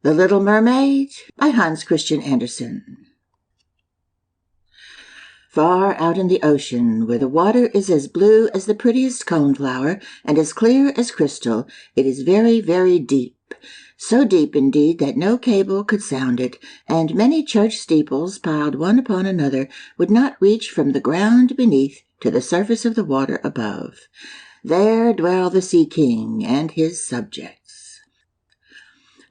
The Little Mermaid by Hans Christian Andersen. Far out in the ocean, where the water is as blue as the prettiest coneflower and as clear as crystal, it is very, very deep. So deep indeed that no cable could sound it, and many church steeples piled one upon another would not reach from the ground beneath to the surface of the water above. There dwell the Sea King and his subjects.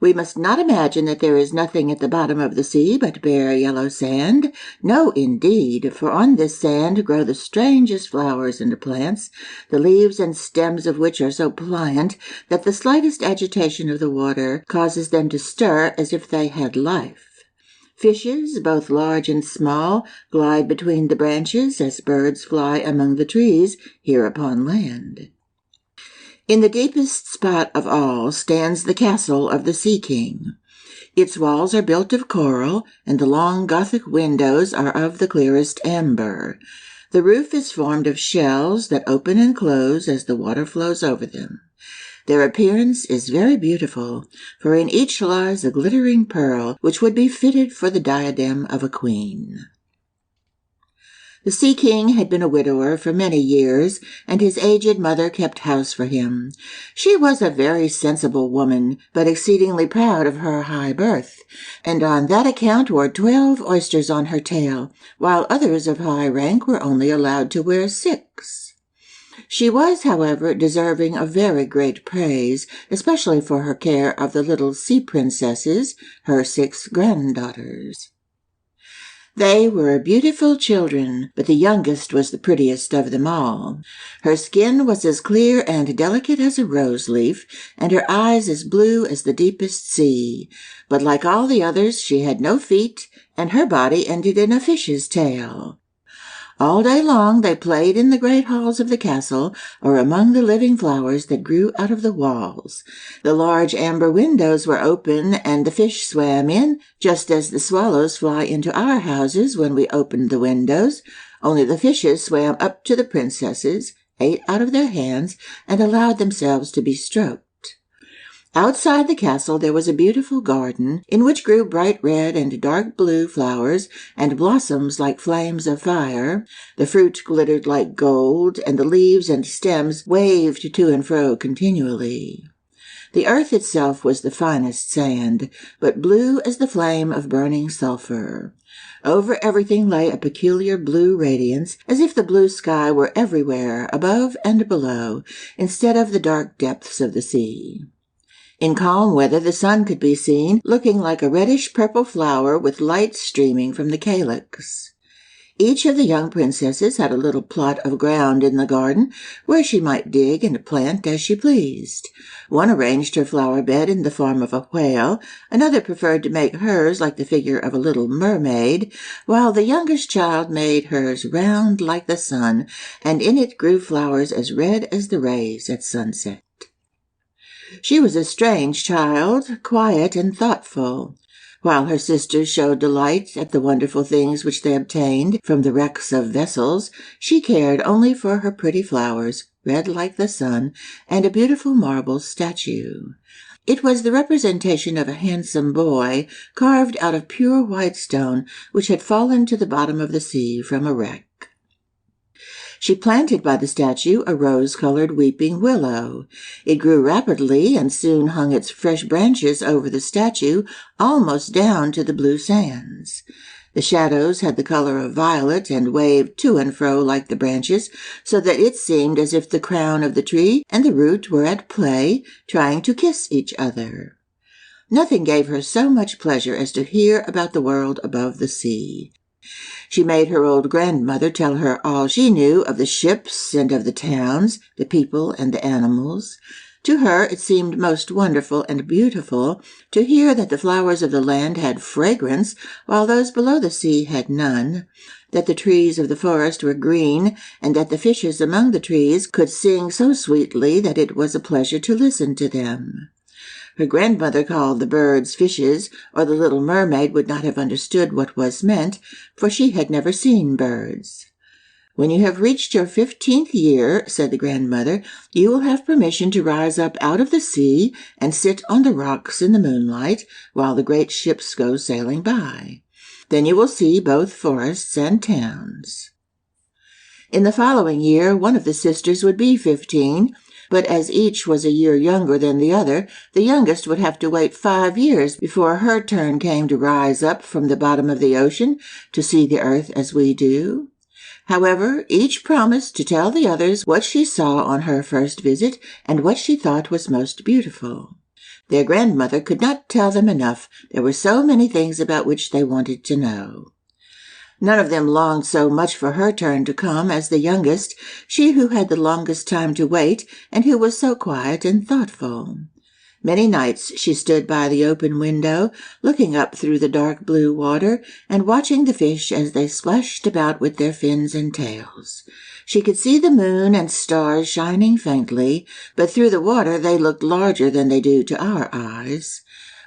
We must not imagine that there is nothing at the bottom of the sea but bare yellow sand. No, indeed, for on this sand grow the strangest flowers and plants, the leaves and stems of which are so pliant that the slightest agitation of the water causes them to stir as if they had life. Fishes, both large and small, glide between the branches as birds fly among the trees here upon land. In the deepest spot of all stands the castle of the Sea King. Its walls are built of coral, and the long Gothic windows are of the clearest amber. The roof is formed of shells that open and close as the water flows over them. Their appearance is very beautiful, for in each lies a glittering pearl which would be fitted for the diadem of a queen. The Sea King had been a widower for many years, and his aged mother kept house for him. She was a very sensible woman, but exceedingly proud of her high birth, and on that account wore 12 oysters on her tail, while others of high rank were only allowed to wear 6. She was, however, deserving of very great praise, especially for her care of the little sea princesses, her 6 granddaughters. They were beautiful children, but the youngest was the prettiest of them all. Her skin was as clear and delicate as a rose leaf, and her eyes as blue as the deepest sea. But like all the others, she had no feet, and her body ended in a fish's tail. All day long they played in the great halls of the castle, or among the living flowers that grew out of the walls. The large amber windows were open, and the fish swam in, just as the swallows fly into our houses when we opened the windows, only the fishes swam up to the princesses, ate out of their hands, and allowed themselves to be stroked. Outside the castle there was a beautiful garden, in which grew bright red and dark blue flowers, and blossoms like flames of fire. The fruit glittered like gold, and the leaves and stems waved to and fro continually. The earth itself was the finest sand, but blue as the flame of burning sulphur. Over everything lay a peculiar blue radiance, as if the blue sky were everywhere, above and below, instead of the dark depths of the sea. In calm weather the sun could be seen, looking like a reddish-purple flower with light streaming from the calyx. Each of the young princesses had a little plot of ground in the garden, where she might dig and plant as she pleased. One arranged her flower bed in the form of a whale, another preferred to make hers like the figure of a little mermaid, while the youngest child made hers round like the sun, and in it grew flowers as red as the rays at sunset. She was a strange child, quiet and thoughtful. While her sisters showed delight at the wonderful things which they obtained from the wrecks of vessels, she cared only for her pretty flowers, red like the sun, and a beautiful marble statue. It was the representation of a handsome boy, carved out of pure white stone, which had fallen to the bottom of the sea from a wreck. She planted by the statue a rose-colored weeping willow. It grew rapidly and soon hung its fresh branches over the statue, almost down to the blue sands. The shadows had the color of violet and waved to and fro like the branches, so that it seemed as if the crown of the tree and the root were at play, trying to kiss each other. Nothing gave her so much pleasure as to hear about the world above the sea. She made her old grandmother tell her all she knew of the ships and of the towns, the people and the animals. To her it seemed most wonderful and beautiful to hear that the flowers of the land had fragrance, while those below the sea had none, that the trees of the forest were green, and that the fishes among the trees could sing so sweetly that it was a pleasure to listen to them. Her grandmother called the birds fishes, or the little mermaid would not have understood what was meant, for she had never seen birds. "When you have reached your 15th year," said the grandmother, "you will have permission to rise up out of the sea and sit on the rocks in the moonlight while the great ships go sailing by. Then you will see both forests and towns." In the following year, one of the sisters would be 15, but as each was a year younger than the other, the youngest would have to wait 5 years before her turn came to rise up from the bottom of the ocean to see the earth as we do. However, each promised to tell the others what she saw on her first visit and what she thought was most beautiful. Their grandmother could not tell them enough. There were so many things about which they wanted to know. None of them longed so much for her turn to come as the youngest, she who had the longest time to wait and who was so quiet and thoughtful. Many nights she stood by the open window, looking up through the dark blue water and watching the fish as they splashed about with their fins and tails. She could see the moon and stars shining faintly, but through the water they looked larger than they do to our eyes.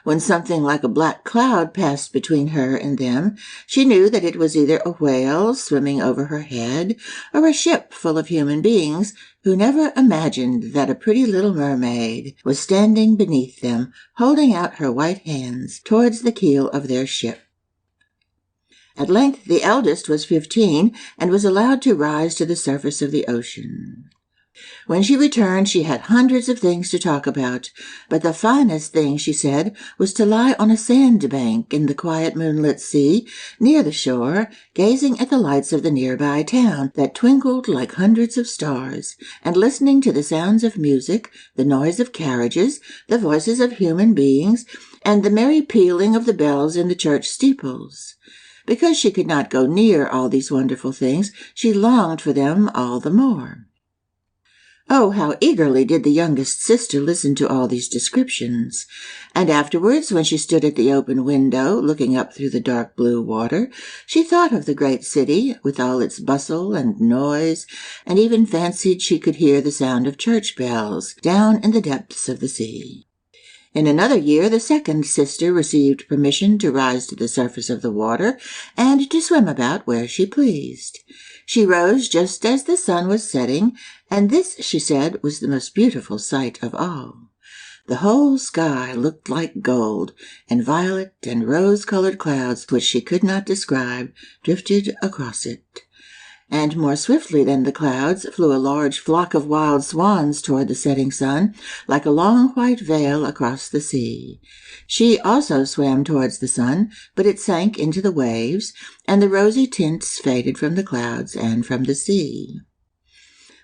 When something like a black cloud passed between her and them, she knew that it was either a whale swimming over her head or a ship full of human beings who never imagined that a pretty little mermaid was standing beneath them, holding out her white hands towards the keel of their ship. At length the eldest was 15 and was allowed to rise to the surface of the ocean. When she returned, she had hundreds of things to talk about, but the finest thing, she said, was to lie on a sandbank in the quiet moonlit sea near the shore, gazing at the lights of the nearby town that twinkled like hundreds of stars, and listening to the sounds of music, the noise of carriages, the voices of human beings, and the merry pealing of the bells in the church steeples. Because she could not go near all these wonderful things, she longed for them all the more. Oh, how eagerly did the youngest sister listen to all these descriptions. And afterwards, when she stood at the open window, looking up through the dark blue water, she thought of the great city, with all its bustle and noise, and even fancied she could hear the sound of church bells down in the depths of the sea. In another year, the second sister received permission to rise to the surface of the water and to swim about where she pleased. She rose just as the sun was setting, and this, she said, was the most beautiful sight of all. The whole sky looked like gold, and violet and rose-colored clouds, which she could not describe, drifted across it. And more swiftly than the clouds flew a large flock of wild swans toward the setting sun, like a long white veil across the sea. She also swam towards the sun, but it sank into the waves, and the rosy tints faded from the clouds and from the sea.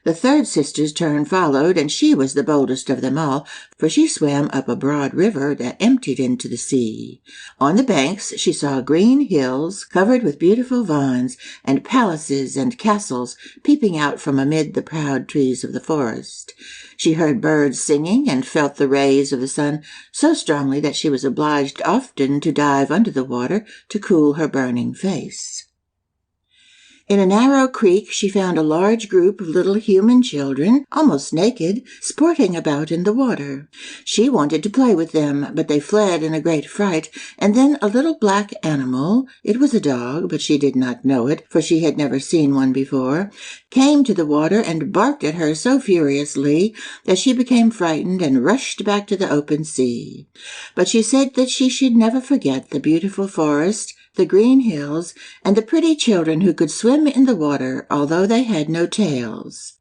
The third sister's turn followed, and she was the boldest of them all, for she swam up a broad river that emptied into the sea. On the banks she saw green hills covered with beautiful vines, and palaces and castles peeping out from amid the proud trees of the forest. She heard birds singing and felt the rays of the sun so strongly that she was obliged often to dive under the water to cool her burning face. In a narrow creek she found a large group of little human children, almost naked, sporting about in the water. She wanted to play with them, but they fled in a great fright, and then a little black animal, it was a dog, but she did not know it, for she had never seen one before, came to the water and barked at her so furiously that she became frightened and rushed back to the open sea. But she said that she should never forget the beautiful forest, the green hills, and the pretty children who could swim in the water, although they had no tails.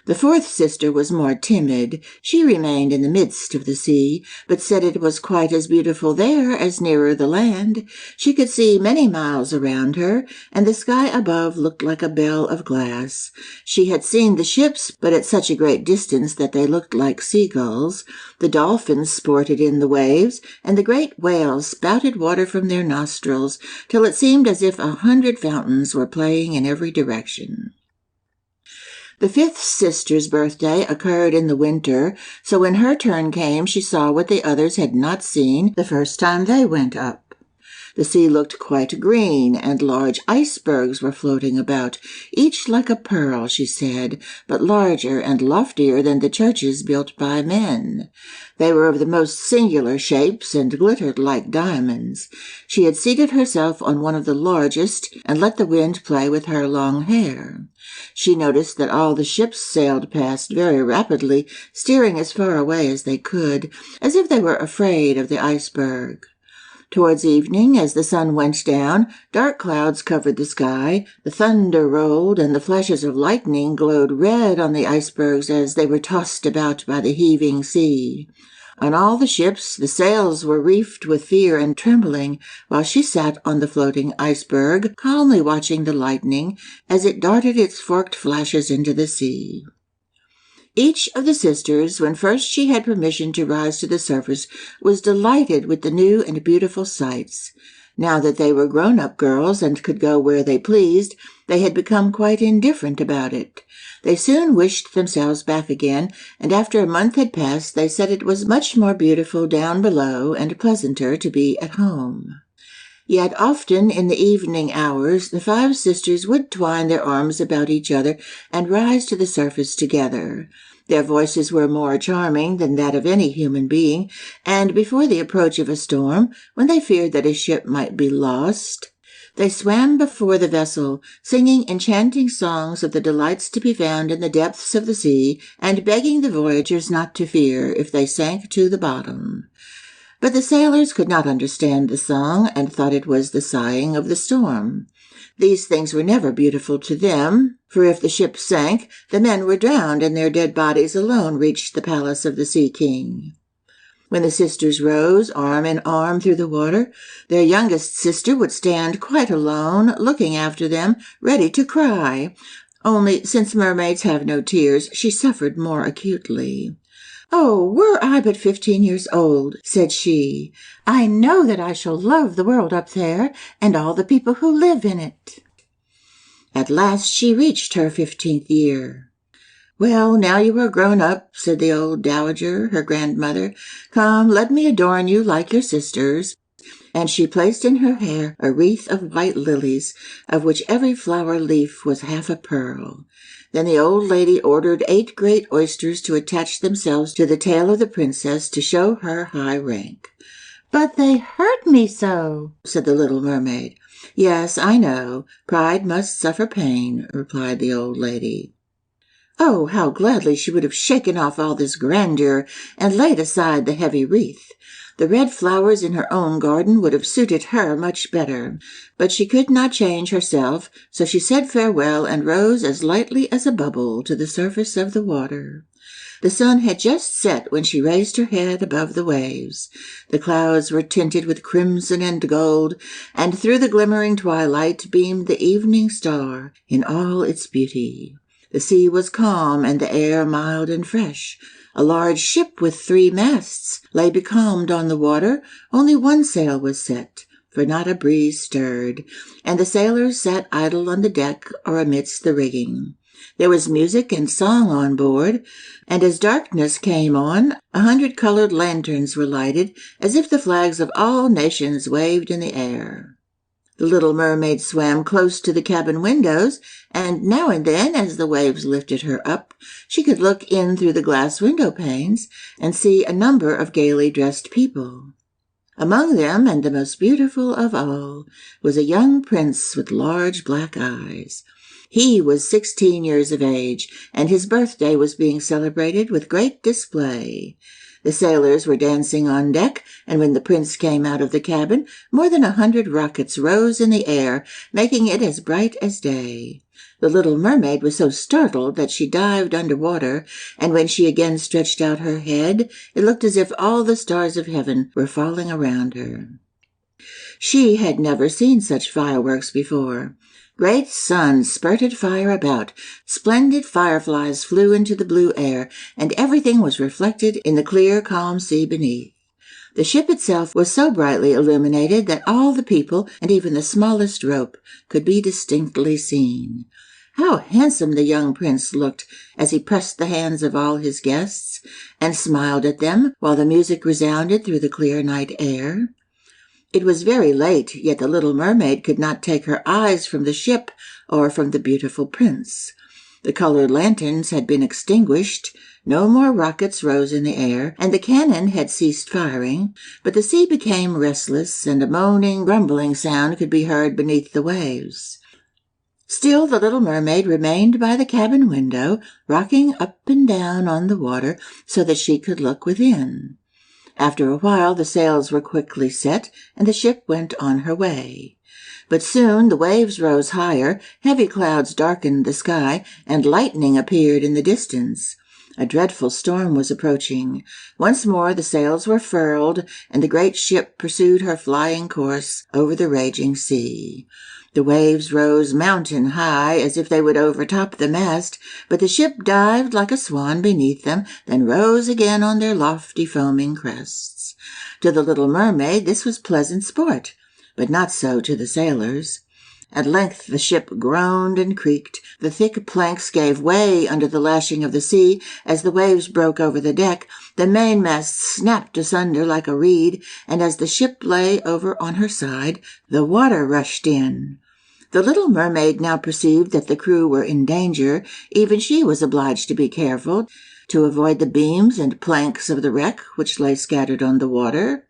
The fourth sister was more timid. She remained in the midst of the sea, but said it was quite as beautiful there as nearer the land. She could see many miles around her, and the sky above looked like a bell of glass. She had seen the ships, but at such a great distance that they looked like seagulls. The dolphins sported in the waves, and the great whales spouted water from their nostrils, till it seemed as if 100 fountains were playing in every direction. The fifth sister's birthday occurred in the winter, so when her turn came she saw what the others had not seen the first time they went up. The sea looked quite green, and large icebergs were floating about, each like a pearl, she said, but larger and loftier than the churches built by men. They were of the most singular shapes and glittered like diamonds. She had seated herself on one of the largest and let the wind play with her long hair. She noticed that all the ships sailed past very rapidly, steering as far away as they could, as if they were afraid of the iceberg. Towards evening, as the sun went down, dark clouds covered the sky, the thunder rolled, and the flashes of lightning glowed red on the icebergs as they were tossed about by the heaving sea. On all the ships the sails were reefed with fear and trembling, while she sat on the floating iceberg, calmly watching the lightning as it darted its forked flashes into the sea. Each of the sisters, when first she had permission to rise to the surface, was delighted with the new and beautiful sights. Now that they were grown-up girls and could go where they pleased, they had become quite indifferent about it. They soon wished themselves back again, and after a month had passed, they said it was much more beautiful down below and pleasanter to be at home. Yet often in the evening hours the 5 sisters would twine their arms about each other and rise to the surface together. Their voices were more charming than that of any human being, and before the approach of a storm, when they feared that a ship might be lost, they swam before the vessel, singing enchanting songs of the delights to be found in the depths of the sea, and begging the voyagers not to fear if they sank to the bottom. But the sailors could not understand the song, and thought it was the sighing of the storm. These things were never beautiful to them, for if the ship sank, the men were drowned, and their dead bodies alone reached the palace of the Sea King. When the sisters rose, arm in arm through the water, their youngest sister would stand quite alone, looking after them, ready to cry. Only, since mermaids have no tears, she suffered more acutely. "Oh, were I but 15 years old," said she, "I know that I shall love the world up there, and all the people who live in it." At last she reached her 15th year. "Well, now you are grown up," said the old dowager, her grandmother. "Come, let me adorn you like your sisters." And she placed in her hair a wreath of white lilies, of which every flower leaf was half a pearl. Then the old lady ordered 8 great oysters to attach themselves to the tail of the princess to show her high rank. "But they hurt me so," said the little mermaid. "Yes, I know. Pride must suffer pain," replied the old lady. Oh, how gladly she would have shaken off all this grandeur and laid aside the heavy wreath. The red flowers in her own garden would have suited her much better. But she could not change herself, so she said farewell and rose as lightly as a bubble to the surface of the water. The sun had just set when she raised her head above the waves. The clouds were tinted with crimson and gold, and through the glimmering twilight beamed the evening star in all its beauty. The sea was calm and the air mild and fresh. A large ship with 3 masts lay becalmed on the water. Only one sail was set, for not a breeze stirred, and the sailors sat idle on the deck or amidst the rigging. There was music and song on board, and as darkness came on, 100 colored lanterns were lighted, as if the flags of all nations waved in the air. The little mermaid swam close to the cabin windows, and now and then, as the waves lifted her up, she could look in through the glass window panes and see a number of gaily dressed people. Among them, and the most beautiful of all, was a young prince with large black eyes. He was 16 years of age, and his birthday was being celebrated with great display. The sailors were dancing on deck, and when the prince came out of the cabin, more than 100 rockets rose in the air, making it as bright as day. The little mermaid was so startled that she dived under water, and when she again stretched out her head, it looked as if all the stars of heaven were falling around her. She had never seen such fireworks before. Great suns spurted fire about, splendid fireflies flew into the blue air, and everything was reflected in the clear, calm sea beneath. The ship itself was so brightly illuminated that all the people, and even the smallest rope, could be distinctly seen. How handsome the young prince looked as he pressed the hands of all his guests, and smiled at them while the music resounded through the clear night air. It was very late, yet the little mermaid could not take her eyes from the ship or from the beautiful prince. The colored lanterns had been extinguished, no more rockets rose in the air, and the cannon had ceased firing, but the sea became restless, and a moaning, rumbling sound could be heard beneath the waves. Still the little mermaid remained by the cabin window, rocking up and down on the water so that she could look within. After a while the sails were quickly set, and the ship went on her way. But soon the waves rose higher, heavy clouds darkened the sky, and lightning appeared in the distance. A dreadful storm was approaching. Once more the sails were furled, and the great ship pursued her flying course over the raging sea. The waves rose mountain high as if they would overtop the mast, but the ship dived like a swan beneath them, then rose again on their lofty foaming crests. To the little mermaid this was pleasant sport, but not so to the sailors. At length the ship groaned and creaked. The thick planks gave way under the lashing of the sea as the waves broke over the deck. The mainmast snapped asunder like a reed, and as the ship lay over on her side, the water rushed in. The little mermaid now perceived that the crew were in danger. Even she was obliged to be careful, to avoid the beams and planks of the wreck which lay scattered on the water.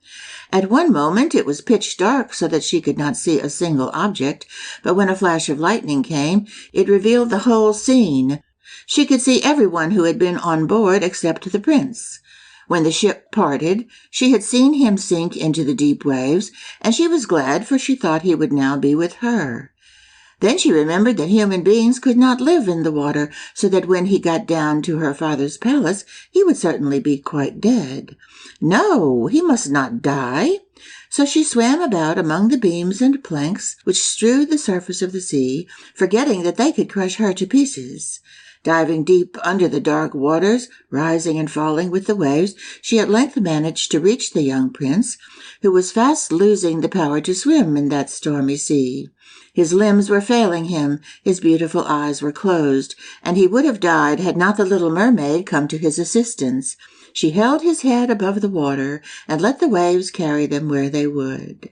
At one moment it was pitch dark so that she could not see a single object, but when a flash of lightning came, it revealed the whole scene. She could see everyone who had been on board except the prince. When the ship parted, she had seen him sink into the deep waves, and she was glad, for she thought he would now be with her. Then she remembered that human beings could not live in the water, so that when he got down to her father's palace, he would certainly be quite dead. No, he must not die. So she swam about among the beams and planks which strewed the surface of the sea, forgetting that they could crush her to pieces. Diving deep under the dark waters, rising and falling with the waves, she at length managed to reach the young prince, who was fast losing the power to swim in that stormy sea. His limbs were failing him, his beautiful eyes were closed, and he would have died had not the little mermaid come to his assistance. She held his head above the water and let the waves carry them where they would.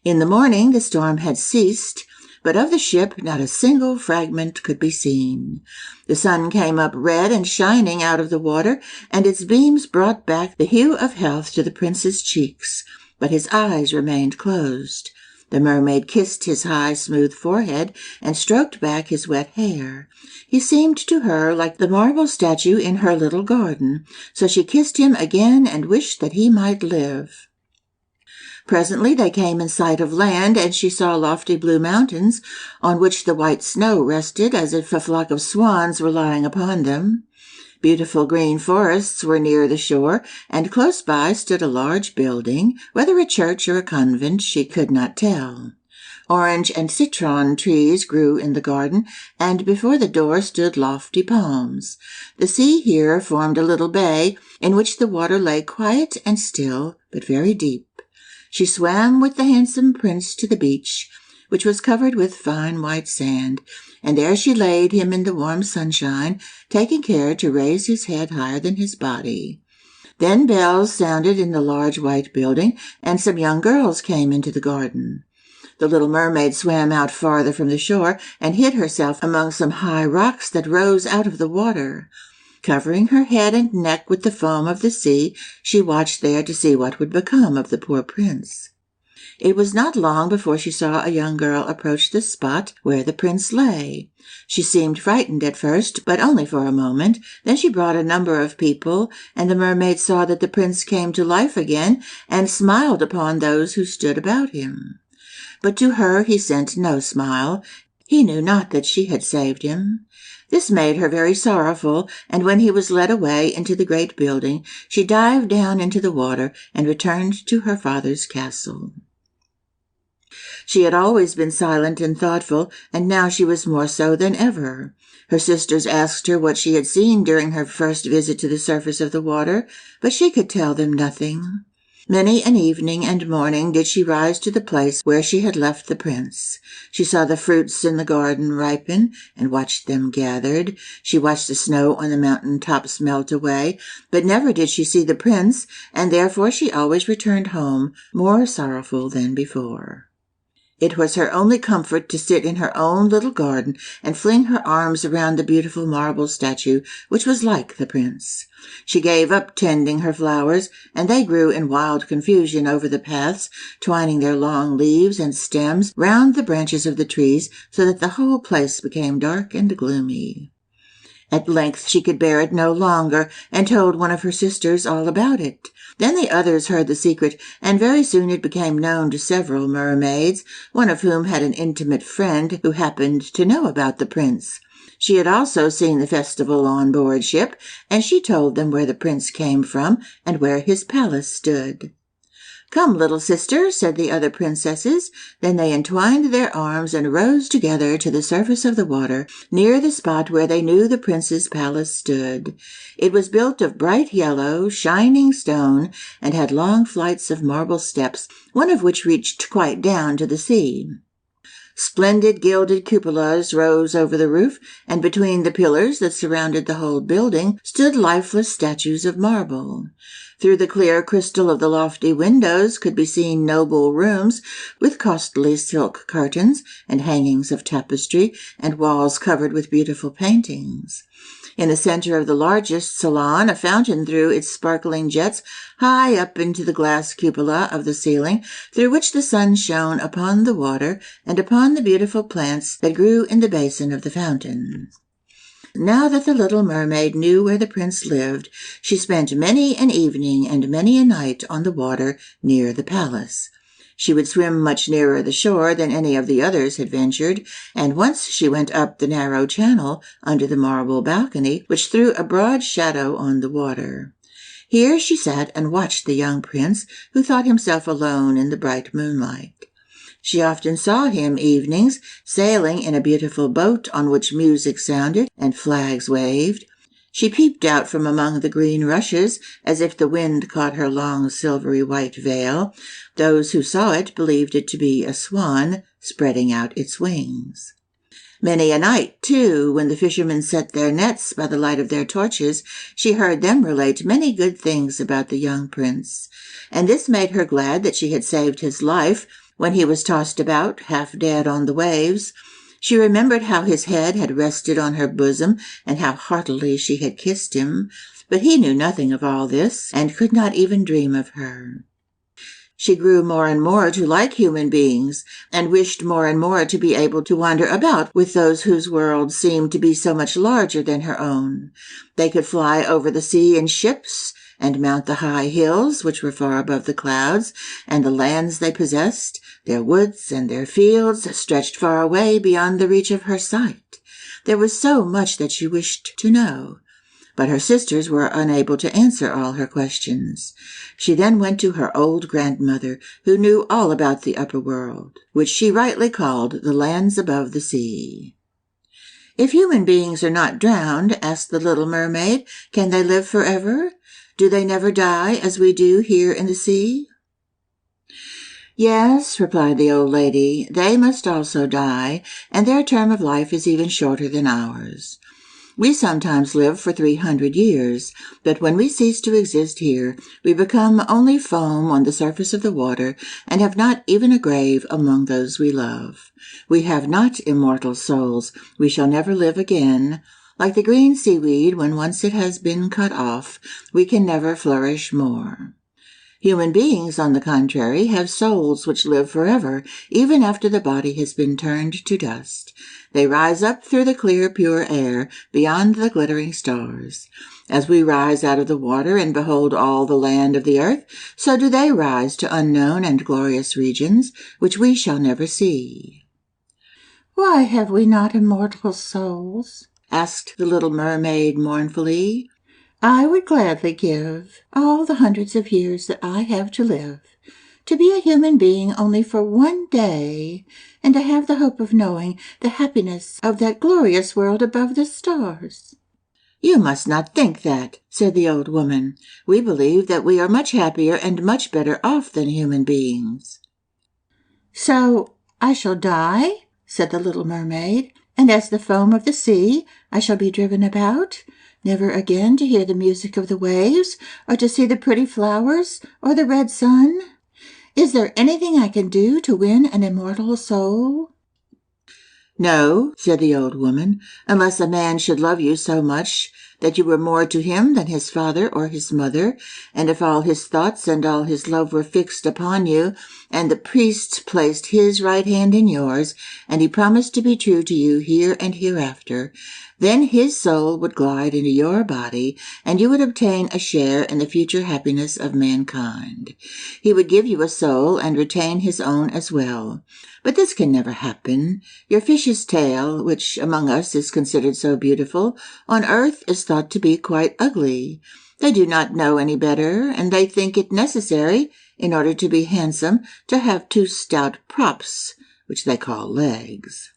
In the morning the storm had ceased, but of the ship not a single fragment could be seen. The sun came up red and shining out of the water, and its beams brought back the hue of health to the prince's cheeks, but his eyes remained closed. The mermaid kissed his high, smooth forehead and stroked back his wet hair. He seemed to her like the marble statue in her little garden, so she kissed him again and wished that he might live. Presently they came in sight of land, and she saw lofty blue mountains, on which the white snow rested as if a flock of swans were lying upon them. Beautiful green forests were near the shore, and close by stood a large building, whether a church or a convent she could not tell. Orange and citron trees grew in the garden, and before the door stood lofty palms. The sea here formed a little bay, in which the water lay quiet and still, but very deep. She swam with the handsome prince to the beach, which was covered with fine white sand, and there she laid him in the warm sunshine, taking care to raise his head higher than his body. Then bells sounded in the large white building, and some young girls came into the garden. The little mermaid swam out farther from the shore and hid herself among some high rocks that rose out of the water. Covering her head and neck with the foam of the sea, she watched there to see what would become of the poor prince. It was not long before she saw a young girl approach the spot where the prince lay. She seemed frightened at first, but only for a moment. Then she brought a number of people, and the mermaid saw that the prince came to life again and smiled upon those who stood about him. But to her he sent no smile. He knew not that she had saved him. This made her very sorrowful, and when he was led away into the great building, she dived down into the water and returned to her father's castle. She had always been silent and thoughtful, and now she was more so than ever. Her sisters asked her what she had seen during her first visit to the surface of the water, but she could tell them nothing. Many an evening and morning did she rise to the place where she had left the prince. She saw the fruits in the garden ripen, and watched them gathered. She watched the snow on the mountain tops melt away, but never did she see the prince, and therefore she always returned home more sorrowful than before. It was her only comfort to sit in her own little garden and fling her arms around the beautiful marble statue, which was like the prince. She gave up tending her flowers, and they grew in wild confusion over the paths, twining their long leaves and stems round the branches of the trees, so that the whole place became dark and gloomy. At length she could bear it no longer, and told one of her sisters all about it. Then the others heard the secret, and very soon it became known to several mermaids, one of whom had an intimate friend who happened to know about the prince. She had also seen the festival on board ship, and she told them where the prince came from and where his palace stood. "Come, little sister," said the other princesses. Then they entwined their arms and rose together to the surface of the water, near the spot where they knew the prince's palace stood. It was built of bright yellow, shining stone, and had long flights of marble steps, one of which reached quite down to the sea. Splendid gilded cupolas rose over the roof, and between the pillars that surrounded the whole building stood lifeless statues of marble. Through the clear crystal of the lofty windows could be seen noble rooms with costly silk curtains and hangings of tapestry and walls covered with beautiful paintings. In the center of the largest salon, a fountain threw its sparkling jets high up into the glass cupola of the ceiling, through which the sun shone upon the water and upon the beautiful plants that grew in the basin of the fountain. Now that the little mermaid knew where the prince lived, she spent many an evening and many a night on the water near the palace. She would swim much nearer the shore than any of the others had ventured, and once she went up the narrow channel under the marble balcony, which threw a broad shadow on the water. Here she sat and watched the young prince, who thought himself alone in the bright moonlight. She often saw him evenings, sailing in a beautiful boat on which music sounded and flags waved. She peeped out from among the green rushes, as if the wind caught her long silvery white veil. Those who saw it believed it to be a swan spreading out its wings. Many a night, too, when the fishermen set their nets by the light of their torches, she heard them relate many good things about the young prince, and this made her glad that she had saved his life when he was tossed about, half dead on the waves. She remembered how his head had rested on her bosom, and how heartily she had kissed him, but he knew nothing of all this, and could not even dream of her. She grew more and more to like human beings, and wished more and more to be able to wander about with those whose world seemed to be so much larger than her own. They could fly over the sea in ships, and mount the high hills which were far above the clouds, and the lands they possessed, their woods and their fields, stretched far away beyond the reach of her sight. There was so much that she wished to know, but her sisters were unable to answer all her questions. She then went to her old grandmother, who knew all about the upper world, which she rightly called the lands above the sea. "If human beings are not drowned," asked the little mermaid, "can they live forever? Do they never die as we do here in the sea?" "Yes," replied the old lady, "they must also die, and their term of life is even shorter than ours. We sometimes live for 300 years, but when we cease to exist here, we become only foam on the surface of the water, and have not even a grave among those we love. We have not immortal souls. We shall never live again. Like the green seaweed, when once it has been cut off, we can never flourish more. Human beings, on the contrary, have souls which live forever, even after the body has been turned to dust. They rise up through the clear, pure air, beyond the glittering stars. As we rise out of the water and behold all the land of the earth, so do they rise to unknown and glorious regions, which we shall never see." "Why have we not immortal souls?" asked the little mermaid mournfully. "I would gladly give all the hundreds of years that I have to live, to be a human being only for one day, and to have the hope of knowing the happiness of that glorious world above the stars." "You must not think that," said the old woman. "We believe that we are much happier and much better off than human beings." "So I shall die," said the little mermaid, "and as the foam of the sea I shall be driven about, never again to hear the music of the waves, or to see the pretty flowers, or the red sun. Is there anything I can do to win an immortal soul?" "No," said the old woman, "unless a man should love you so much that you were more to him than his father or his mother, and if all his thoughts and all his love were fixed upon you, and the priest placed his right hand in yours, and he promised to be true to you here and hereafter, then his soul would glide into your body, and you would obtain a share in the future happiness of mankind. He would give you a soul and retain his own as well. But this can never happen. Your fish's tail, which among us is considered so beautiful, on earth is thought to be quite ugly. They do not know any better, and they think it necessary, in order to be handsome, to have two stout props, which they call legs."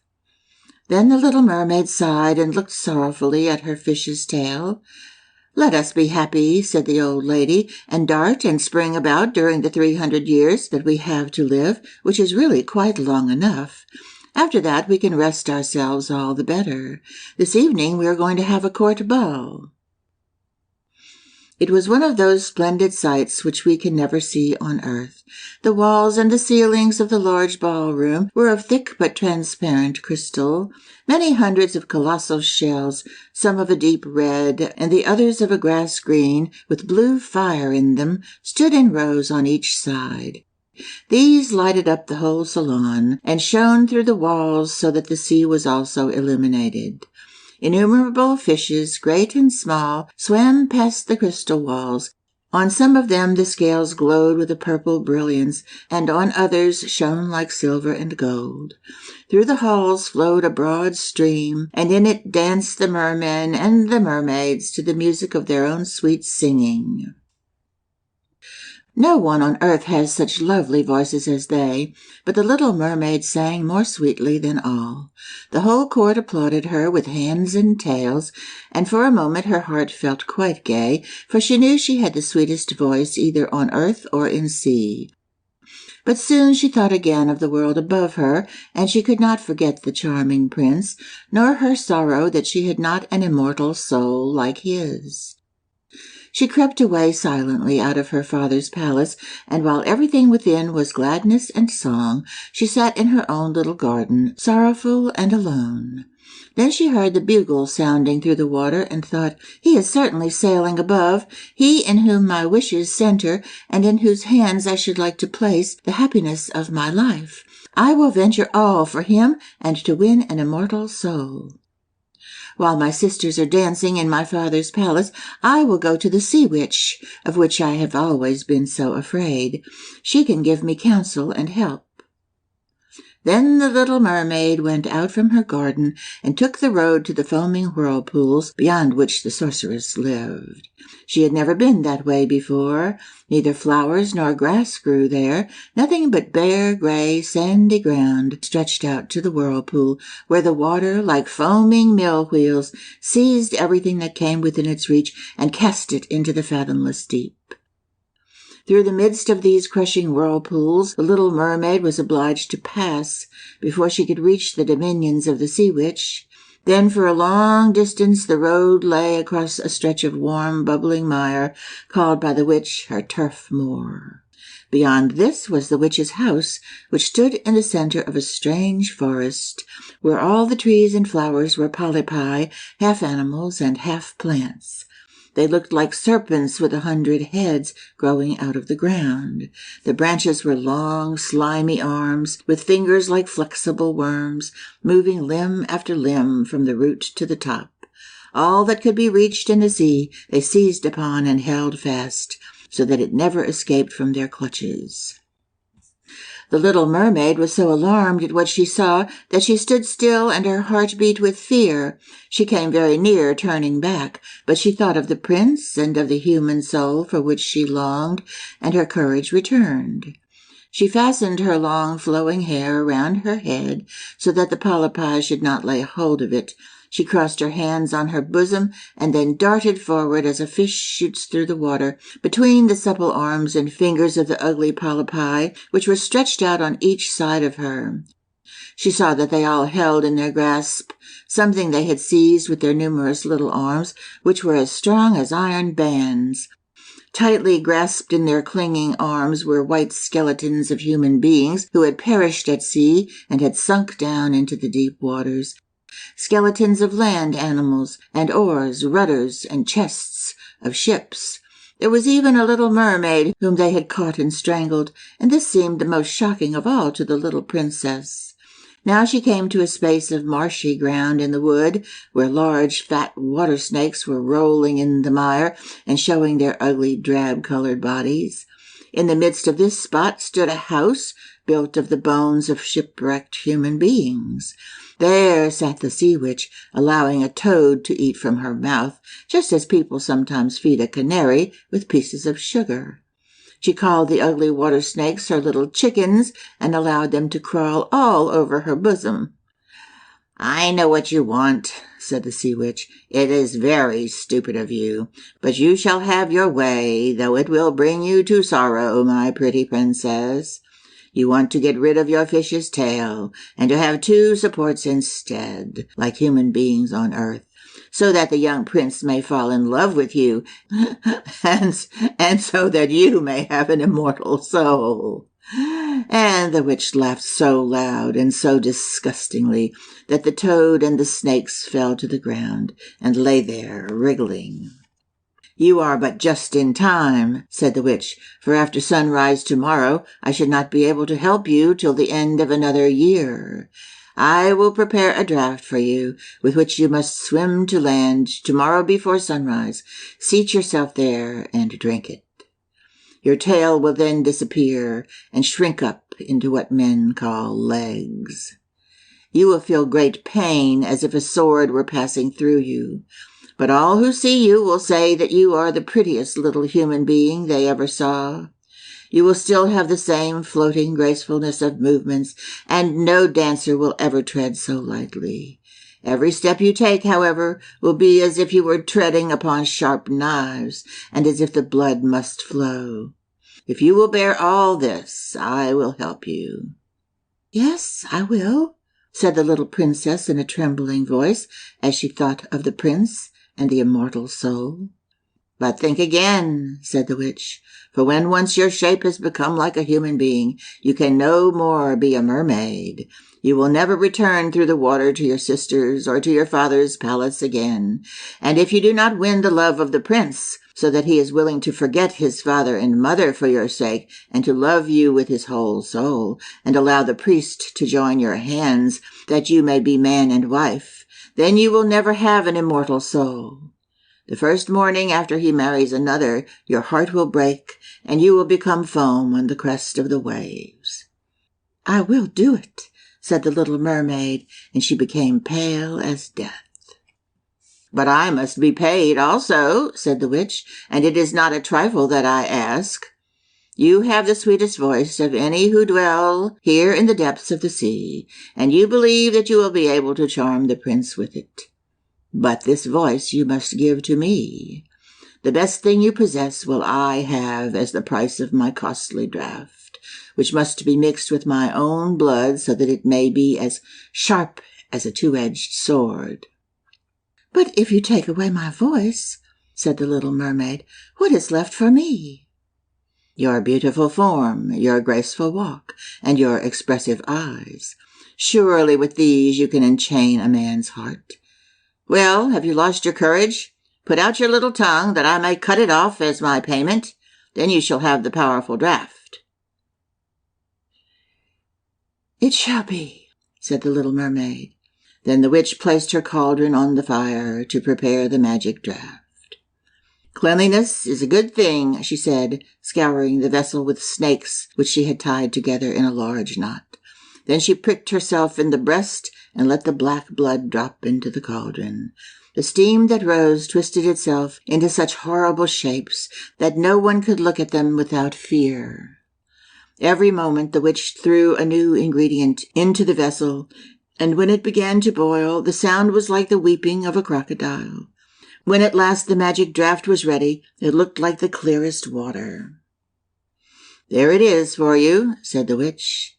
Then the little mermaid sighed and looked sorrowfully at her fish's tail. "Let us be happy," said the old lady, "and dart and spring about during the 300 years that we have to live, which is really quite long enough. After that we can rest ourselves all the better. This evening we are going to have a court ball." It was one of those splendid sights which we can never see on earth. The walls and the ceilings of the large ballroom were of thick but transparent crystal. Many hundreds of colossal shells, some of a deep red and the others of a grass green, with blue fire in them, stood in rows on each side. These lighted up the whole salon, and shone through the walls so that the sea was also illuminated. Innumerable fishes, great and small, swam past the crystal walls. On some of them the scales glowed with a purple brilliance, and on others shone like silver and gold. Through the halls flowed a broad stream, and in it danced the mermen and the mermaids to the music of their own sweet singing. No one on earth has such lovely voices as they, but the little mermaid sang more sweetly than all. The whole court applauded her with hands and tails, and for a moment her heart felt quite gay, for she knew she had the sweetest voice either on earth or in sea. But soon she thought again of the world above her, and she could not forget the charming prince, nor her sorrow that she had not an immortal soul like his. She crept away silently out of her father's palace, and while everything within was gladness and song, she sat in her own little garden, sorrowful and alone. Then she heard the bugle sounding through the water, and thought, "He is certainly sailing above, he in whom my wishes center, and in whose hands I should like to place the happiness of my life. I will venture all for him, and to win an immortal soul. While my sisters are dancing in my father's palace, I will go to the sea witch, of which I have always been so afraid. She can give me counsel and help." Then the little mermaid went out from her garden and took the road to the foaming whirlpools beyond which the sorceress lived. She had never been that way before. Neither flowers nor grass grew there. Nothing but bare, gray, sandy ground stretched out to the whirlpool, where the water, like foaming mill wheels, seized everything that came within its reach and cast it into the fathomless deep. Through the midst of these crushing whirlpools, the little mermaid was obliged to pass before she could reach the dominions of the sea witch. Then for a long distance the road lay across a stretch of warm, bubbling mire, called by the witch her turf moor. Beyond this was the witch's house, which stood in the center of a strange forest, where all the trees and flowers were polypi, half animals and half plants. They looked like serpents with 100 heads growing out of the ground. The branches were long, slimy arms, with fingers like flexible worms, moving limb after limb from the root to the top. All that could be reached in the sea they seized upon and held fast, so that it never escaped from their clutches. The little mermaid was so alarmed at what she saw that she stood still and her heart beat with fear. She came very near turning back, but she thought of the prince and of the human soul for which she longed, and her courage returned. She fastened her long flowing hair around her head so that the polypi should not lay hold of it. She crossed her hands on her bosom and then darted forward as a fish shoots through the water, between the supple arms and fingers of the ugly polypi, which were stretched out on each side of her. She saw that they all held in their grasp something they had seized with their numerous little arms, which were as strong as iron bands. Tightly grasped in their clinging arms were white skeletons of human beings who had perished at sea and had sunk down into the deep waters. Skeletons of land animals, and oars, rudders, and chests of ships. There was even a little mermaid whom they had caught and strangled, and this seemed the most shocking of all to the little princess. Now she came to a space of marshy ground in the wood, where large fat water snakes were rolling in the mire and showing their ugly drab-colored bodies. In the midst of this spot stood a house built of the bones of shipwrecked human beings. There sat the sea witch, allowing a toad to eat from her mouth, just as people sometimes feed a canary with pieces of sugar. She called the ugly water snakes her little chickens and allowed them to crawl all over her bosom. "I know what you want," said the sea witch. "It is very stupid of you, but you shall have your way, though it will bring you to sorrow, my pretty princess. You want to get rid of your fish's tail, and to have two supports instead, like human beings on earth, so that the young prince may fall in love with you, and so that you may have an immortal soul." And the witch laughed so loud and so disgustingly that the toad and the snakes fell to the ground and lay there wriggling. "You are but just in time," said the witch, "for after sunrise tomorrow I should not be able to help you till the end of another year. I will prepare a draught for you, with which you must swim to land tomorrow before sunrise. Seat yourself there and drink it. Your tail will then disappear and shrink up into what men call legs. You will feel great pain, as if a sword were passing through you, but all who see you will say that you are the prettiest little human being they ever saw. You will still have the same floating gracefulness of movements, and no dancer will ever tread so lightly. Every step you take, however, will be as if you were treading upon sharp knives, and as if the blood must flow. If you will bear all this, I will help you." "Yes, I will," said the little princess in a trembling voice, as she thought of the prince and the immortal soul. "But think again," said the witch, "for when once your shape has become like a human being, you can no more be a mermaid. You will never return through the water to your sisters or to your father's palace again. And if you do not win the love of the prince, so that he is willing to forget his father and mother for your sake, and to love you with his whole soul, and allow the priest to join your hands, that you may be man and wife, then you will never have an immortal soul. The first morning after he marries another, your heart will break, and you will become foam on the crest of the waves." "I will do it," said the little mermaid, and she became pale as death. "But I must be paid also," said the witch, "and it is not a trifle that I ask. You have the sweetest voice of any who dwell here in the depths of the sea, and you believe that you will be able to charm the prince with it. But this voice you must give to me. The best thing you possess will I have as the price of my costly draught, which must be mixed with my own blood so that it may be as sharp as a two-edged sword." "But if you take away my voice," said the little mermaid, "what is left for me?" "Your beautiful form, your graceful walk, and your expressive eyes. Surely with these you can enchain a man's heart. Well, have you lost your courage? Put out your little tongue, that I may cut it off as my payment. Then you shall have the powerful draught." "It shall be," said the little mermaid. Then the witch placed her cauldron on the fire to prepare the magic draught. "Cleanliness is a good thing," she said, scouring the vessel with snakes which she had tied together in a large knot. Then she pricked herself in the breast and let the black blood drop into the cauldron. The steam that rose twisted itself into such horrible shapes that no one could look at them without fear. Every moment the witch threw a new ingredient into the vessel, and when it began to boil, the sound was like the weeping of a crocodile. When at last the magic draught was ready, it looked like the clearest water. "There it is for you," said the witch.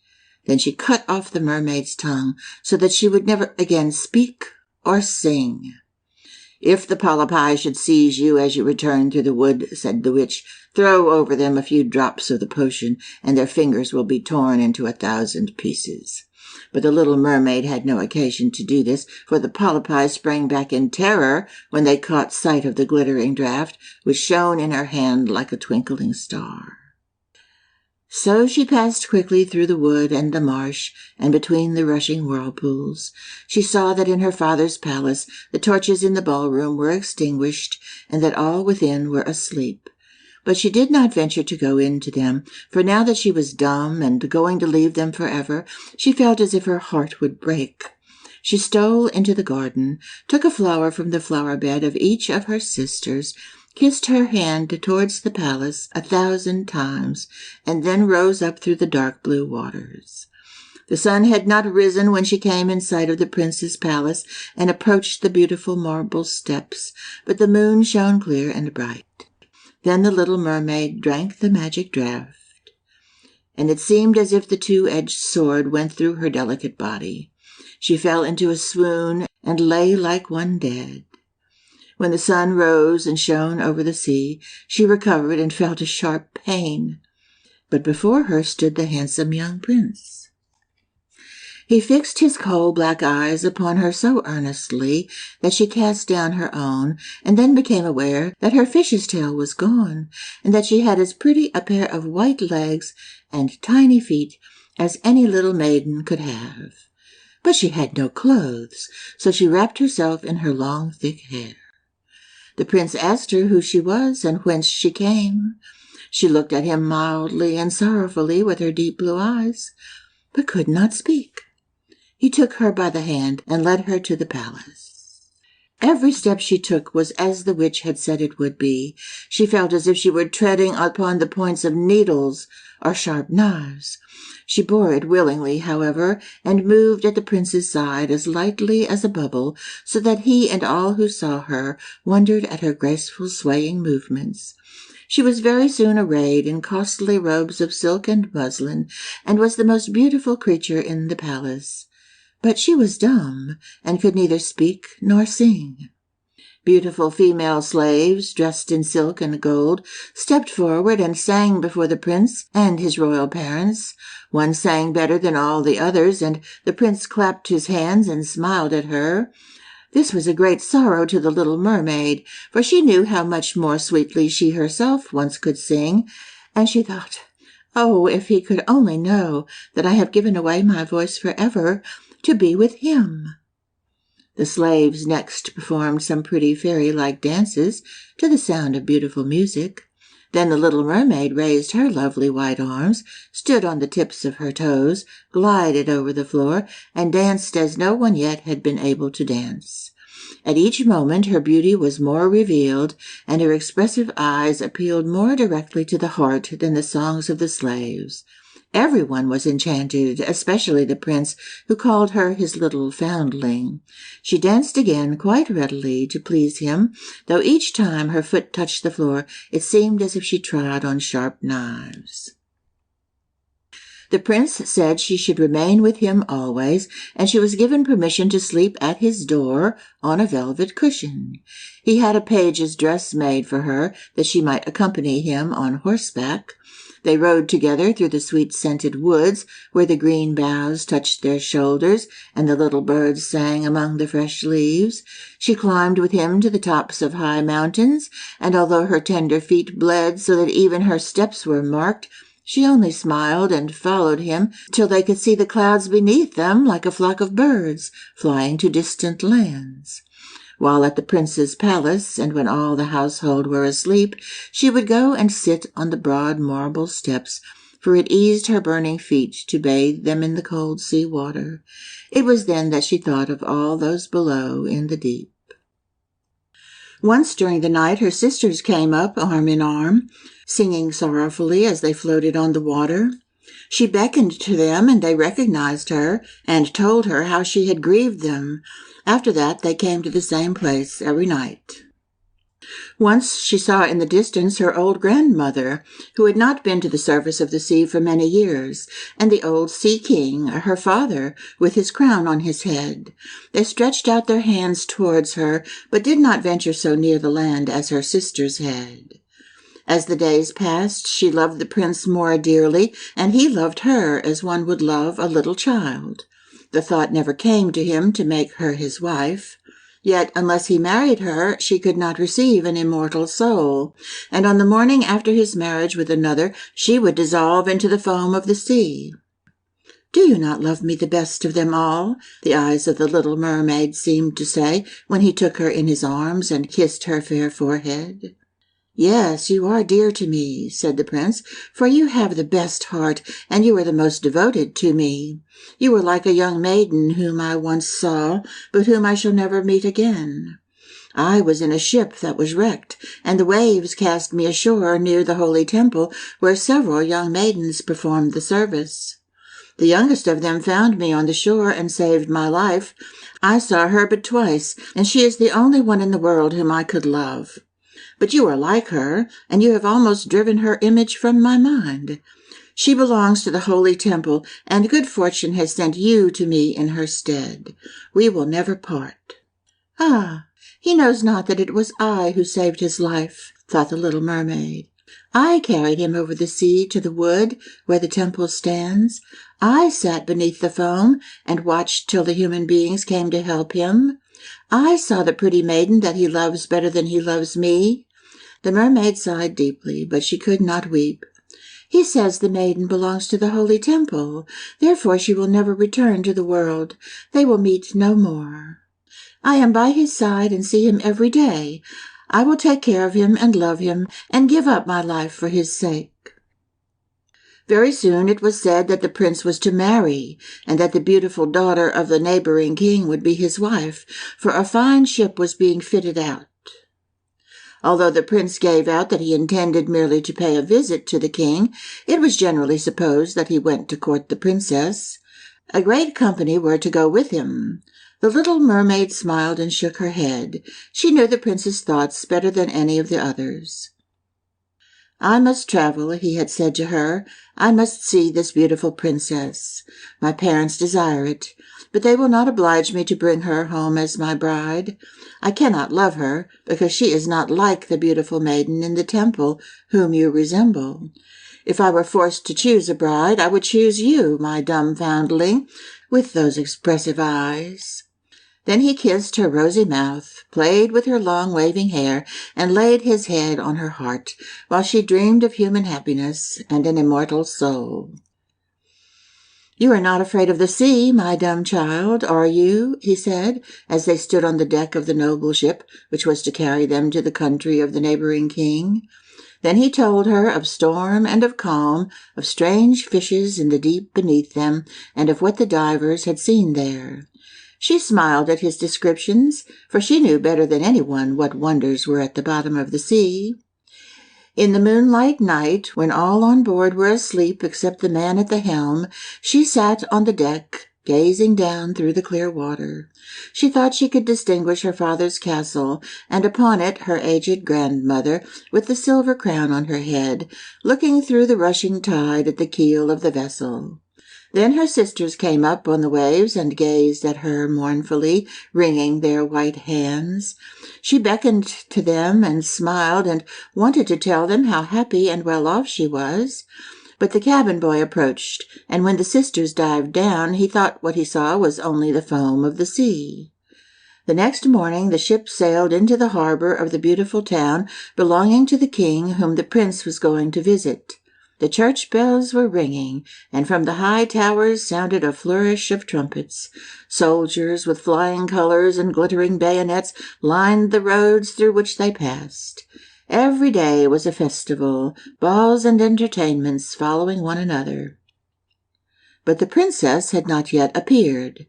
Then she cut off the mermaid's tongue so that she would never again speak or sing. "If the polypi should seize you as you return through the wood," said the witch, "throw over them a few drops of the potion, and their fingers will be torn into 1,000 pieces." But the little mermaid had no occasion to do this, for the polypi sprang back in terror when they caught sight of the glittering draught, which shone in her hand like a twinkling star. So she passed quickly through the wood and the marsh, and between the rushing whirlpools. She saw that in her father's palace the torches in the ballroom were extinguished, and that all within were asleep. But she did not venture to go in to them, for now that she was dumb and going to leave them forever, she felt as if her heart would break. She stole into the garden, took a flower from the flower bed of each of her sisters, kissed her hand towards the palace 1,000 times, and then rose up through the dark blue waters. The sun had not risen when she came in sight of the prince's palace and approached the beautiful marble steps, but the moon shone clear and bright. Then the little mermaid drank the magic draught, and it seemed as if the two-edged sword went through her delicate body. She fell into a swoon and lay like one dead. When the sun rose and shone over the sea, she recovered and felt a sharp pain. But before her stood the handsome young prince. He fixed his coal-black eyes upon her so earnestly that she cast down her own, and then became aware that her fish's tail was gone, and that she had as pretty a pair of white legs and tiny feet as any little maiden could have. But she had no clothes, so she wrapped herself in her long, thick hair. The prince asked her who she was and whence she came. She looked at him mildly and sorrowfully with her deep blue eyes, but could not speak. He took her by the hand and led her to the palace. Every step she took was as the witch had said it would be. She felt as if she were treading upon the points of needles or sharp knives. She bore it willingly, however, and moved at the prince's side as lightly as a bubble, so that he and all who saw her wondered at her graceful swaying movements. She was very soon arrayed in costly robes of silk and muslin, and was the most beautiful creature in the palace. But she was dumb, and could neither speak nor sing. Beautiful female slaves, dressed in silk and gold, stepped forward and sang before the prince and his royal parents. One sang better than all the others, and the prince clapped his hands and smiled at her. This was a great sorrow to the little mermaid, for she knew how much more sweetly she herself once could sing, and she thought, "Oh, if he could only know that I have given away my voice forever to be with him." The slaves next performed some pretty fairy-like dances to the sound of beautiful music. Then the little mermaid raised her lovely white arms, stood on the tips of her toes, glided over the floor, and danced as no one yet had been able to dance. At each moment her beauty was more revealed, and her expressive eyes appealed more directly to the heart than the songs of the slaves. Everyone was enchanted, especially the prince, who called her his little foundling. She danced again quite readily to please him, though each time her foot touched the floor it seemed as if she trod on sharp knives. The prince said she should remain with him always, and she was given permission to sleep at his door on a velvet cushion. He had a page's dress made for her, that she might accompany him on horseback. They rode together through the sweet-scented woods, where the green boughs touched their shoulders, and the little birds sang among the fresh leaves. She climbed with him to the tops of high mountains, and although her tender feet bled so that even her steps were marked, she only smiled and followed him till they could see the clouds beneath them like a flock of birds flying to distant lands. While at the prince's palace, and when all the household were asleep, she would go and sit on the broad marble steps, for it eased her burning feet to bathe them in the cold sea water. It was then that she thought of all those below in the deep. Once during the night her sisters came up arm in arm, singing sorrowfully as they floated on the water. She beckoned to them, and they recognized her, and told her how she had grieved them. After that, they came to the same place every night. Once she saw in the distance her old grandmother, who had not been to the surface of the sea for many years, and the old sea king, her father, with his crown on his head. They stretched out their hands towards her, but did not venture so near the land as her sisters had. As the days passed, she loved the prince more dearly, and he loved her as one would love a little child. The thought never came to him to make her his wife. Yet, unless he married her, she could not receive an immortal soul, and on the morning after his marriage with another, she would dissolve into the foam of the sea. "Do you not love me the best of them all?" the eyes of the little mermaid seemed to say when he took her in his arms and kissed her fair forehead. "Yes, you are dear to me," said the prince, "for you have the best heart, and you are the most devoted to me. You are like a young maiden whom I once saw, but whom I shall never meet again. I was in a ship that was wrecked, and the waves cast me ashore near the holy temple, where several young maidens performed the service. The youngest of them found me on the shore and saved my life. I saw her but twice, and she is the only one in the world whom I could love. But you are like her, and you have almost driven her image from my mind. She belongs to the holy temple, and good fortune has sent you to me in her stead. We will never part." "Ah, he knows not that it was I who saved his life," thought the little mermaid. "I carried him over the sea to the wood where the temple stands. I sat beneath the foam and watched till the human beings came to help him. I saw the pretty maiden that he loves better than he loves me." The mermaid sighed deeply, but she could not weep. "He says the maiden belongs to the holy temple. Therefore she will never return to the world. They will meet no more. I am by his side and see him every day. I will take care of him and love him and give up my life for his sake." Very soon it was said that the prince was to marry, and that the beautiful daughter of the neighboring king would be his wife, for a fine ship was being fitted out. Although the prince gave out that he intended merely to pay a visit to the king, it was generally supposed that he went to court the princess. A great company were to go with him. The little mermaid smiled and shook her head. She knew the prince's thoughts better than any of the others. "I must travel," he had said to her. "I must see this beautiful princess. My parents desire it, but they will not oblige me to bring her home as my bride. I cannot love her, because she is not like the beautiful maiden in the temple whom you resemble. If I were forced to choose a bride, I would choose you, my dumb foundling, with those expressive eyes." Then he kissed her rosy mouth, played with her long waving hair, and laid his head on her heart, while she dreamed of human happiness and an immortal soul. "You are not afraid of the sea, my dumb child, are you?" he said, as they stood on the deck of the noble ship which was to carry them to the country of the neighboring king. Then he told her of storm and of calm, of strange fishes in the deep beneath them, and of what the divers had seen there. She smiled at his descriptions, for she knew better than anyone what wonders were at the bottom of the sea. In the moonlight night, when all on board were asleep except the man at the helm, she sat on the deck, gazing down through the clear water. She thought she could distinguish her father's castle, and upon it her aged grandmother, with the silver crown on her head, looking through the rushing tide at the keel of the vessel. Then her sisters came up on the waves and gazed at her mournfully, wringing their white hands. She beckoned to them and smiled and wanted to tell them how happy and well off she was. But the cabin boy approached, and when the sisters dived down, he thought what he saw was only the foam of the sea. The next morning the ship sailed into the harbor of the beautiful town belonging to the king whom the prince was going to visit. The church bells were ringing, and from the high towers sounded a flourish of trumpets. Soldiers with flying colors and glittering bayonets lined the roads through which they passed. Every day was a festival, balls and entertainments following one another. But the princess had not yet appeared.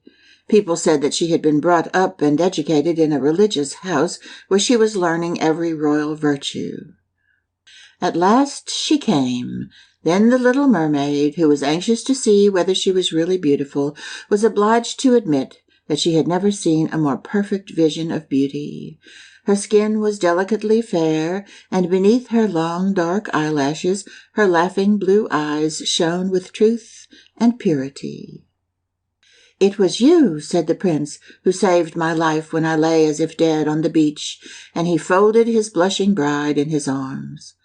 People said that she had been brought up and educated in a religious house where she was learning every royal virtue. At last she came. Then the little mermaid, who was anxious to see whether she was really beautiful, was obliged to admit that she had never seen a more perfect vision of beauty. Her skin was delicately fair, and beneath her long dark eyelashes her laughing blue eyes shone with truth and purity. "It was you," said the prince, "who saved my life when I lay as if dead on the beach," and he folded his blushing bride in his arms.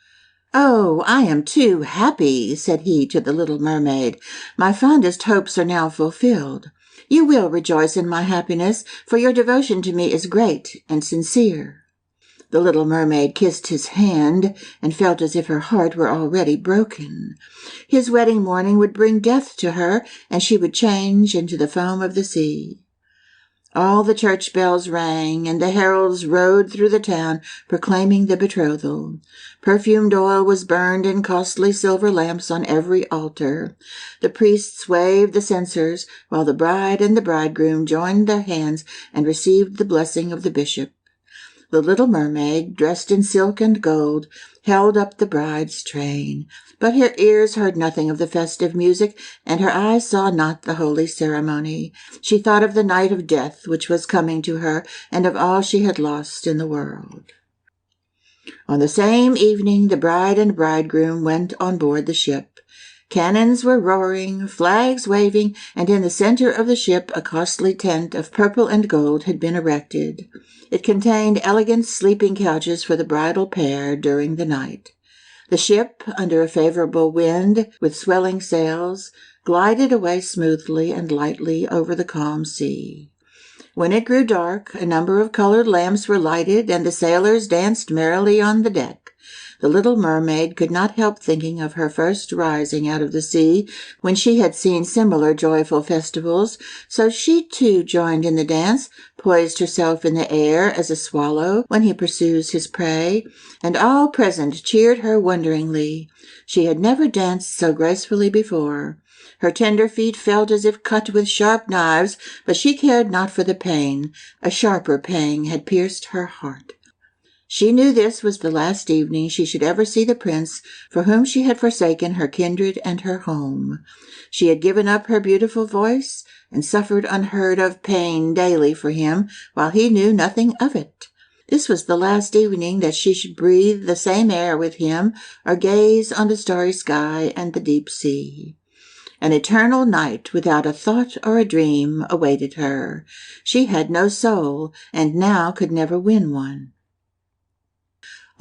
"Oh, I am too happy," said he to the little mermaid. "My fondest hopes are now fulfilled. You will rejoice in my happiness, for your devotion to me is great and sincere." The little mermaid kissed his hand and felt as if her heart were already broken. His wedding morning would bring death to her, and she would change into the foam of the sea. All the church bells rang, and the heralds rode through the town proclaiming the betrothal. Perfumed oil was burned in costly silver lamps on every altar. The priests waved the censers, while the bride and the bridegroom joined their hands and received the blessing of the bishop. The little mermaid, dressed in silk and gold, held up the bride's train, but her ears heard nothing of the festive music, and her eyes saw not the holy ceremony. She thought of the night of death which was coming to her, and of all she had lost in the world. On the same evening the bride and bridegroom went on board the ship. Cannons were roaring, flags waving, and in the center of the ship a costly tent of purple and gold had been erected. It contained elegant sleeping couches for the bridal pair during the night. The ship, under a favorable wind, with swelling sails, glided away smoothly and lightly over the calm sea. When it grew dark, a number of colored lamps were lighted, and the sailors danced merrily on the deck. The little mermaid could not help thinking of her first rising out of the sea, when she had seen similar joyful festivals, so she too joined in the dance, poised herself in the air as a swallow when he pursues his prey, and all present cheered her wonderingly. She had never danced so gracefully before. Her tender feet felt as if cut with sharp knives, but she cared not for the pain. A sharper pang had pierced her heart. She knew this was the last evening she should ever see the prince for whom she had forsaken her kindred and her home. She had given up her beautiful voice and suffered unheard of pain daily for him, while he knew nothing of it. This was the last evening that she should breathe the same air with him, or gaze on the starry sky and the deep sea. An eternal night without a thought or a dream awaited her. She had no soul, and now could never win one.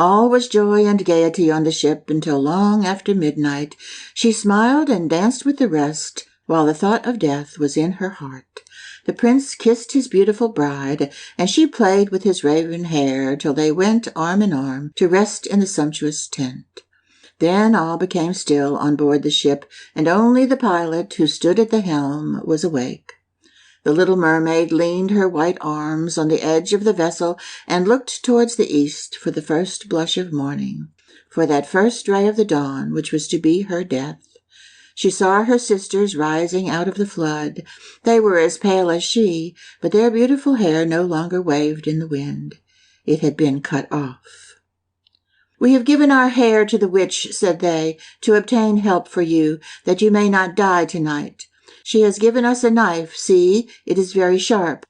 All was joy and gaiety on the ship until long after midnight. She smiled and danced with the rest, while the thought of death was in her heart. The prince kissed his beautiful bride, and she played with his raven hair till they went arm in arm to rest in the sumptuous tent. Then all became still on board the ship, and only the pilot, who stood at the helm, was awake. The little mermaid leaned her white arms on the edge of the vessel and looked towards the east for the first blush of morning, for that first ray of the dawn which was to be her death. She saw her sisters rising out of the flood. They were as pale as she, but their beautiful hair no longer waved in the wind. It had been cut off. "We have given our hair to the witch," said they, "to obtain help for you, that you may not die tonight. She has given us a knife. See, it is very sharp.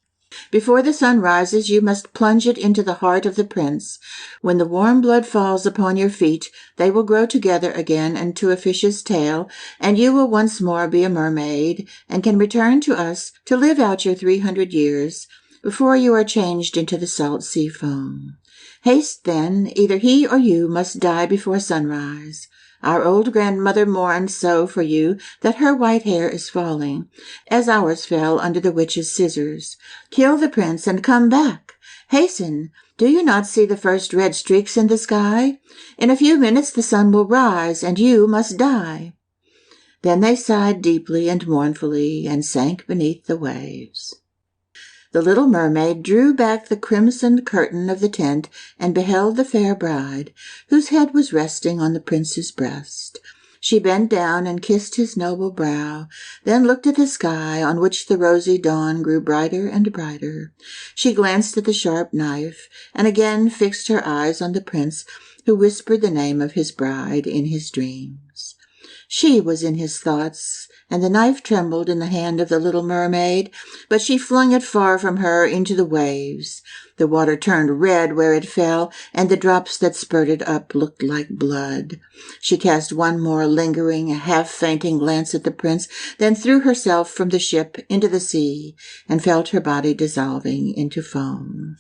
Before the sun rises, you must plunge it into the heart of the prince. When the warm blood falls upon your feet, they will grow together again into a fish's tail, and you will once more be a mermaid, and can return to us to live out your 300 years, before you are changed into the salt sea foam. Haste, then, either he or you must die before sunrise. Our old grandmother mourned so for you that her white hair is falling, as ours fell under the witch's scissors. Kill the prince and come back. Hasten. Do you not see the first red streaks in the sky? In a few minutes the sun will rise, and you must die." Then they sighed deeply and mournfully, and sank beneath the waves. The little mermaid drew back the crimson curtain of the tent and beheld the fair bride, whose head was resting on the prince's breast. She bent down and kissed his noble brow, then looked at the sky, on which the rosy dawn grew brighter and brighter. She glanced at the sharp knife, and again fixed her eyes on the prince, who whispered the name of his bride in his dreams. She was in his thoughts, and the knife trembled in the hand of the little mermaid, but she flung it far from her into the waves. The water turned red where it fell, and the drops that spurted up looked like blood. She cast one more lingering, half-fainting glance at the prince, then threw herself from the ship into the sea, and felt her body dissolving into foam.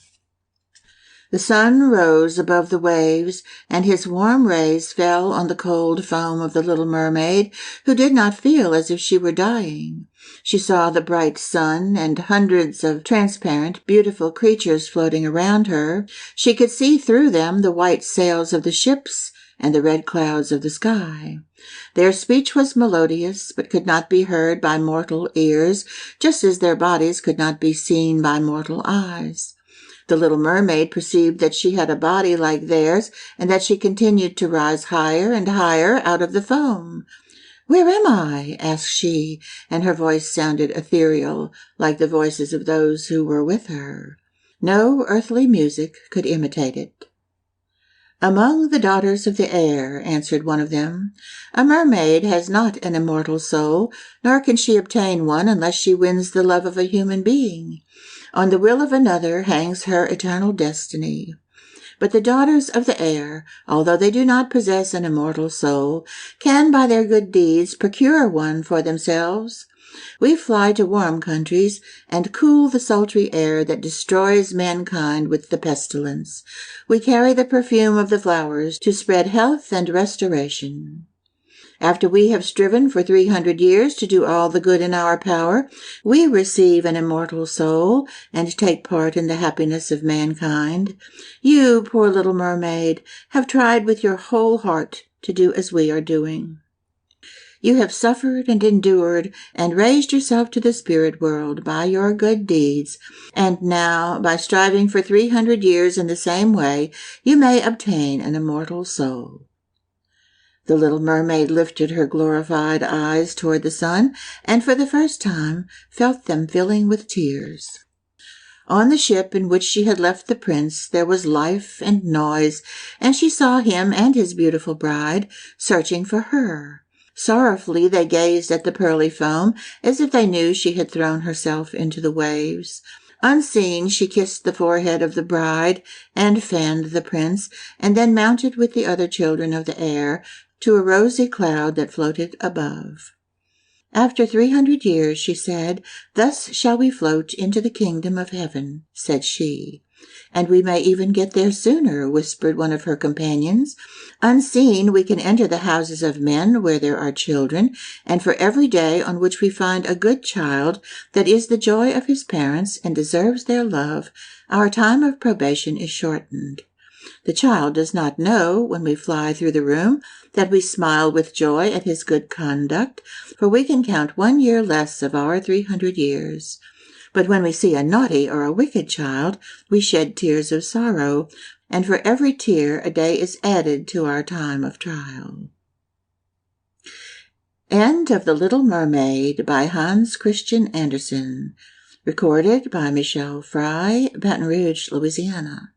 The sun rose above the waves, and his warm rays fell on the cold foam of the little mermaid, who did not feel as if she were dying. She saw the bright sun and hundreds of transparent, beautiful creatures floating around her. She could see through them the white sails of the ships and the red clouds of the sky. Their speech was melodious, but could not be heard by mortal ears, just as their bodies could not be seen by mortal eyes. The little mermaid perceived that she had a body like theirs, and that she continued to rise higher and higher out of the foam. "Where am I?" asked she, and her voice sounded ethereal, like the voices of those who were with her. No earthly music could imitate it. "Among the daughters of the air," answered one of them. "A mermaid has not an immortal soul, nor can she obtain one unless she wins the love of a human being. On the will of another hangs her eternal destiny. But the daughters of the air, although they do not possess an immortal soul, can by their good deeds procure one for themselves. We fly to warm countries and cool the sultry air that destroys mankind with the pestilence. We carry the perfume of the flowers to spread health and restoration. After we have striven for 300 years to do all the good in our power, we receive an immortal soul and take part in the happiness of mankind. You, poor little mermaid, have tried with your whole heart to do as we are doing. You have suffered and endured and raised yourself to the spirit world by your good deeds, and now, by striving for 300 years in the same way, you may obtain an immortal soul." The little mermaid lifted her glorified eyes toward the sun, and for the first time felt them filling with tears. On the ship in which she had left the prince there was life and noise, and she saw him and his beautiful bride searching for her. Sorrowfully they gazed at the pearly foam, as if they knew she had thrown herself into the waves. Unseen, she kissed the forehead of the bride and fanned the prince, and then mounted with the other children of the air to a rosy cloud that floated above. "After 300 years," she said, "thus shall we float into the kingdom of heaven," said she. "And we may even get there sooner," whispered one of her companions. "Unseen, we can enter the houses of men where there are children, and for every day on which we find a good child that is the joy of his parents and deserves their love, our time of probation is shortened. The child does not know, when we fly through the room, that we smile with joy at his good conduct, for we can count 1 year less of our 300 years. But when we see a naughty or a wicked child, we shed tears of sorrow, and for every tear a day is added to our time of trial." End of The Little Mermaid by Hans Christian Andersen. Recorded by Michelle Fry, Baton Rouge, Louisiana.